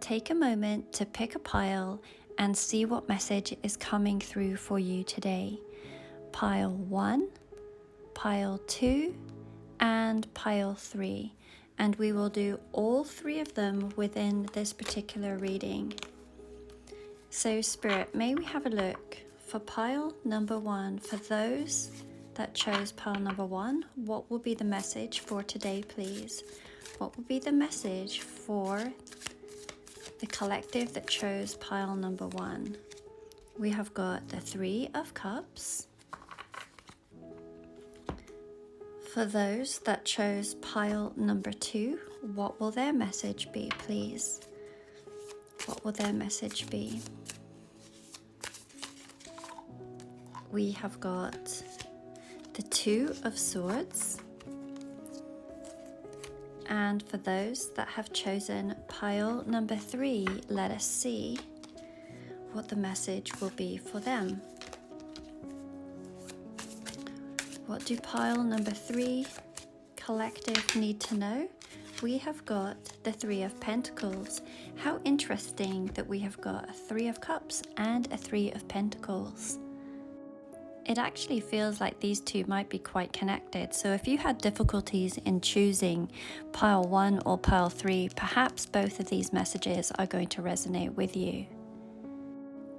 take a moment to pick a pile and see what message is coming through for you today. Pile 1, pile 2, and pile 3. And we will do all 3 of them within this particular reading. So Spirit, may we have a look for pile number 1. For those that chose pile number 1, what will be the message for today, please? What will be the message for the collective that chose pile number 1? We have got the 3 of Cups. For those that chose pile number 2, what will their message be, please? What will their message be? We have got the 2 of Swords. And for those that have chosen pile number 3, let us see what the message will be for them. What do pile number 3 collective need to know? We have got the 3 of Pentacles. How interesting that we have got a 3 of Cups and a 3 of Pentacles. It actually feels like these two might be quite connected. So if you had difficulties in choosing pile 1 or pile 3, perhaps both of these messages are going to resonate with you.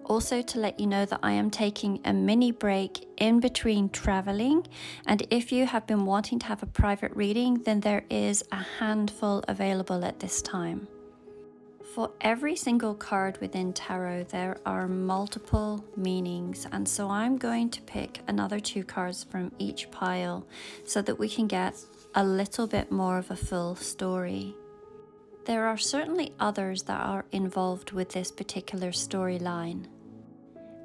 Also, to let you know that I am taking a mini break in between traveling, and if you have been wanting to have a private reading, then there is a handful available at this time. For every single card within tarot, there are multiple meanings, and so I'm going to pick another 2 cards from each pile so that we can get a little bit more of a full story. There are certainly others that are involved with this particular storyline.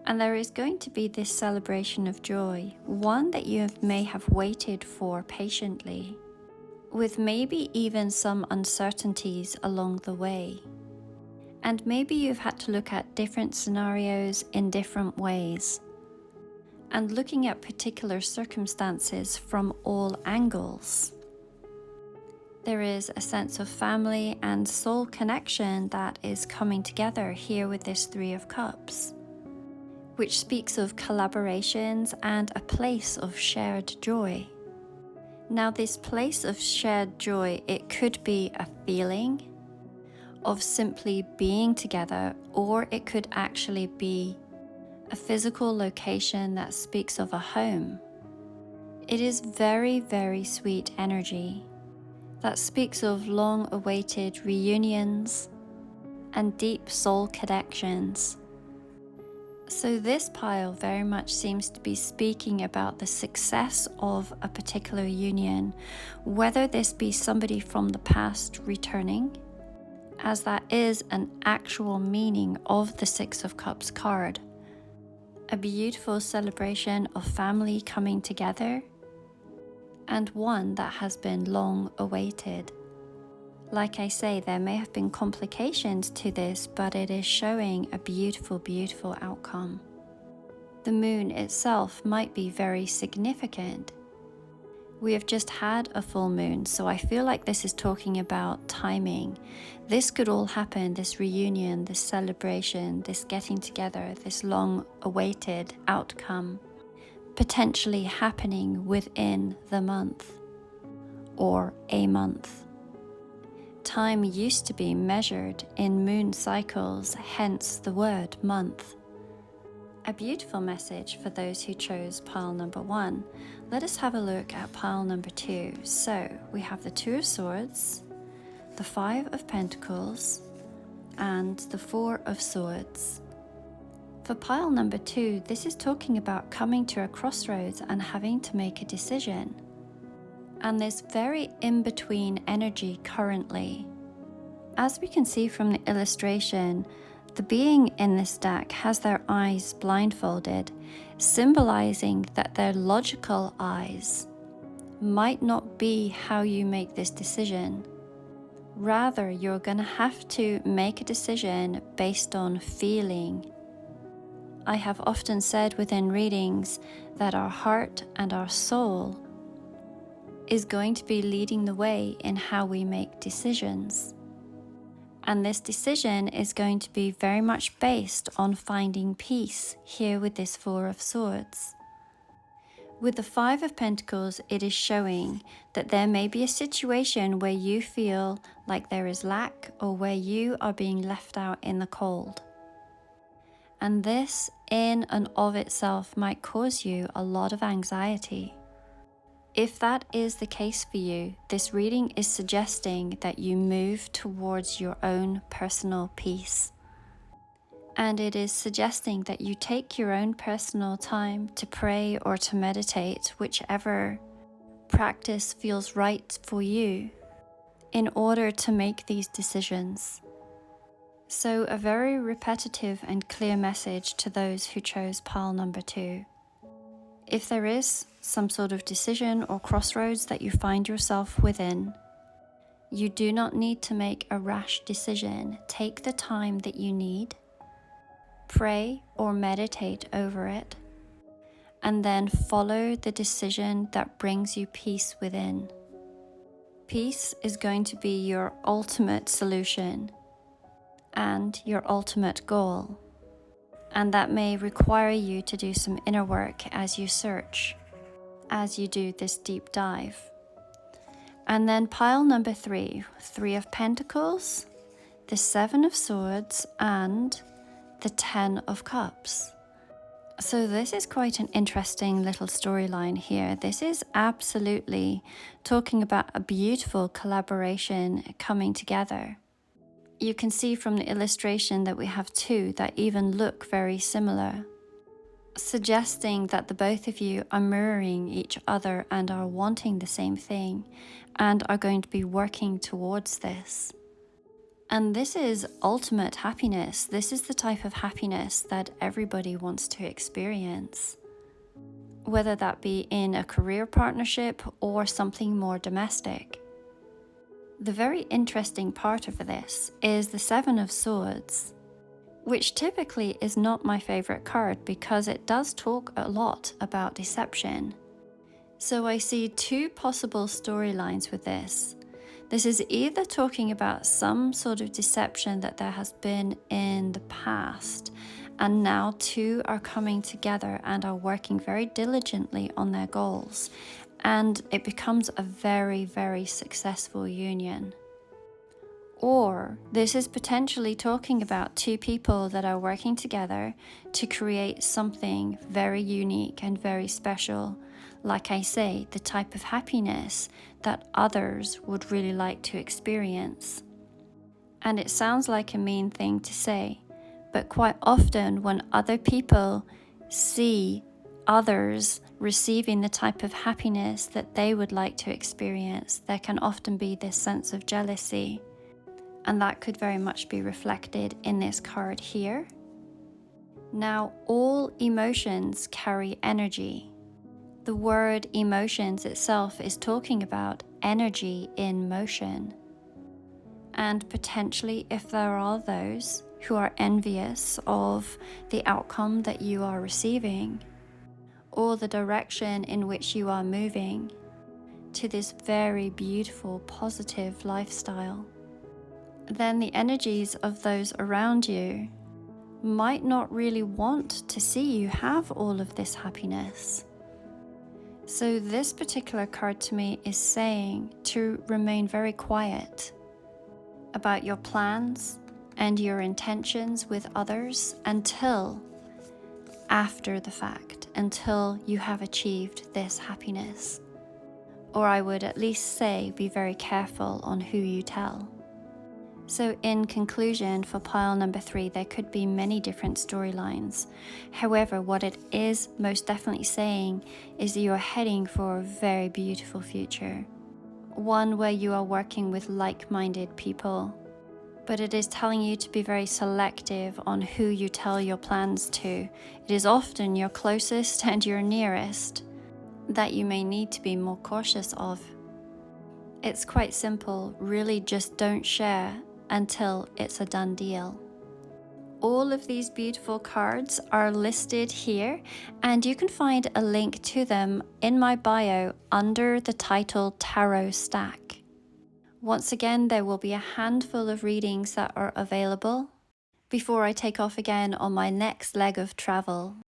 And there is going to be this celebration of joy, one that you may have waited for patiently, with maybe even some uncertainties along the way. And maybe you've had to look at different scenarios in different ways, and looking at particular circumstances from all angles. There is a sense of family and soul connection that is coming together here with this 3 of Cups, which speaks of collaborations and a place of shared joy. Now, this place of shared joy, it could be a feeling of simply being together, or it could actually be a physical location that speaks of a home. It is very, very sweet energy that speaks of long-awaited reunions and deep soul connections. So this pile very much seems to be speaking about the success of a particular union, whether this be somebody from the past returning, as that is an actual meaning of the 6 of Cups card. A beautiful celebration of family coming together, and one that has been long awaited. Like I say, there may have been complications to this, but it is showing a beautiful, beautiful outcome. The moon itself might be very significant. We have just had a full moon, so I feel like this is talking about timing. This could all happen, this reunion, this celebration, this getting together, this long-awaited outcome, potentially happening within the month or a month. Time used to be measured in moon cycles, hence the word month. A beautiful message for those who chose pile number 1. Let us have a look at pile number 2. So we have the 2 of Swords, the 5 of Pentacles, and the 4 of Swords. For pile number 2, this is talking about coming to a crossroads and having to make a decision. And this very in-between energy currently. As we can see from the illustration, the being in this deck has their eyes blindfolded, symbolizing that their logical eyes might not be how you make this decision. Rather, you're going to have to make a decision based on feeling. I have often said within readings that our heart and our soul is going to be leading the way in how we make decisions. And this decision is going to be very much based on finding peace here with this Four of Swords. With the Five of Pentacles, it is showing that there may be a situation where you feel like there is lack or where you are being left out in the cold. And this in and of itself might cause you a lot of anxiety. If that is the case for you, this reading is suggesting that you move towards your own personal peace. And it is suggesting that you take your own personal time to pray or to meditate, whichever practice feels right for you, in order to make these decisions. So a very repetitive and clear message to those who chose pile number 2. If there is some sort of decision or crossroads that you find yourself within, you do not need to make a rash decision. Take the time that you need. Pray or meditate over it, and then follow the decision that brings you peace within. Peace is going to be your ultimate solution and your ultimate goal, and that may require you to do some inner work as you search, as you do this deep dive. And then pile number 3, Three of Pentacles, the Seven of Swords, and the 10 of Cups. So this is quite an interesting little storyline here. This is absolutely talking about a beautiful collaboration coming together. You can see from the illustration that we have two that even look very similar, suggesting that the both of you are mirroring each other and are wanting the same thing and are going to be working towards this. And this is ultimate happiness. This is the type of happiness that everybody wants to experience, whether that be in a career partnership or something more domestic. The very interesting part of this is the Seven of Swords, which typically is not my favorite card because it does talk a lot about deception. So I see two possible storylines with this. This is either talking about some sort of deception that there has been in the past, and now two are coming together and are working very diligently on their goals, and it becomes a very, very successful union. Or this is potentially talking about two people that are working together to create something very unique and very special. Like I say, the type of happiness that others would really like to experience. And it sounds like a mean thing to say, but quite often when other people see others receiving the type of happiness that they would like to experience, there can often be this sense of jealousy. And that could very much be reflected in this card here. Now, all emotions carry energy. The word emotions itself is talking about energy in motion. And potentially, if there are those who are envious of the outcome that you are receiving, or the direction in which you are moving to this very beautiful, positive lifestyle, then the energies of those around you might not really want to see you have all of this happiness. So this particular card to me is saying to remain very quiet about your plans and your intentions with others until after the fact, until you have achieved this happiness. Or I would at least say be very careful on who you tell. So in conclusion, for pile number 3, there could be many different storylines. However, what it is most definitely saying is that you are heading for a very beautiful future. One where you are working with like-minded people. But it is telling you to be very selective on who you tell your plans to. It is often your closest and your nearest that you may need to be more cautious of. It's quite simple, really just don't share until it's a done deal. All of these beautiful cards are listed here, and you can find a link to them in my bio under the title Tarot Stack. Once again, there will be a handful of readings that are available before I take off again on my next leg of travel.